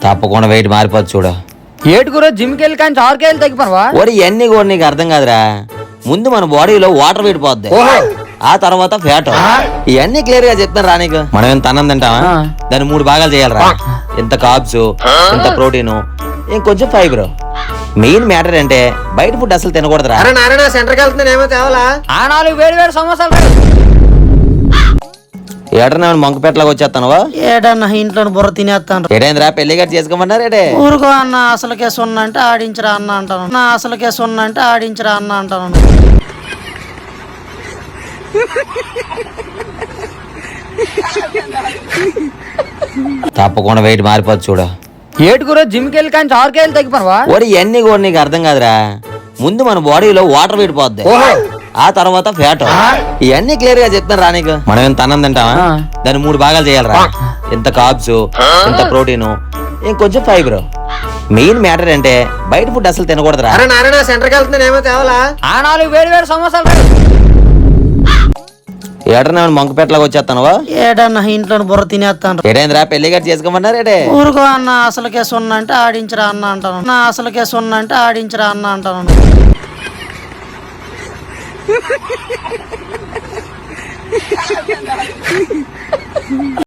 తప్పకుండా వెయిట్ మారిపోద్ది చూడు. ఏటుకురో జిమ్కి వెళ్ళి కానీ 6 కేజీలు తగ్గిపోవా? ఓడి ఇవన్నీ కూడా నీకు అర్థం కాదురా. ముందు మన బాడీలో వాటర్ వెయిట్ పోద్ది, ఆ తర్వాత ఫ్యాట్. ఇవన్నీ క్లియర్ గా చెప్తాను రా నీకు. మనం ఎంత అన్నం తింటావా, దాన్ని 3 భాగాలు చేయాలరా. ఇంత కార్బ్స్, ఇంత ప్రోటీన్, ఇంకొంచెం ఫైబర్. మెయిన్ మ్యాటర్ అంటే బయట ఫుడ్ అసలు తినకూడదురా. సెంటర్కి వెళ్తున్నాను ఏమో తేవాలా? ఆ 4 వేడి సమోసాలు. ఏడన్నా మంకపేటలాగా వచ్చేస్తానువా? ఏడన్నా ఇంట్లో బుర్ర తినేస్తాను. ఏడైందిరా పెళ్లి గట్టి చేసుకోమన్నారేటే? ఊరుకో అన్న, అసలుకే సున్నా అంటే ఆడించరా అన్న అంటాను. నా అసలుకే సున్నా అంటే ఆడించరా అన్న అంటాను. తప్పకుండా వెయిట్ మారిపోద్ది చూడు. ఏటుకురో జిమ్కి వెళ్ళి కానీ 6 కేజీలు తగ్గిపోవా? ఓడి ఇవన్నీ కూడా నీకు అర్థం కాదురా. ముందు మన బాడీలో వాటర్ వెయిట్ పోద్ది, ఆ తర్వాత ఫ్యాట్. ఇవన్నీ క్లియర్ గా చెప్తాను రా నీకు. మనం ఎంత అన్నం తింటావా, దాన్ని 3 భాగాలు చేయాలరా. ఇంత కార్బ్స్, ఇంత ప్రోటీన్, ఇంకొంచెం ఫైబర్. మెయిన్ మ్యాటర్ అంటే బయట ఫుడ్ అసలు తినకూడదురా. సెంటర్కి వెళ్తున్నాను ఏమో తేవాలా? ఆ 4 వేడి సమోసాలు. ఏడన్నా మంకపేటలాగా వచ్చేస్తానువా? ఏడన్నా ఇంట్లో బుర్ర తినేస్తాను. ఏడైందిరా పెళ్లి గట్టి చేసుకోమన్నారేటే? ఊరుకో అన్న, అసలుకే సున్నా అంటే ఆడించరా అన్న అంటాను. నా అసలుకే సున్నా అంటే ఆడించరా అన్న అంటాను.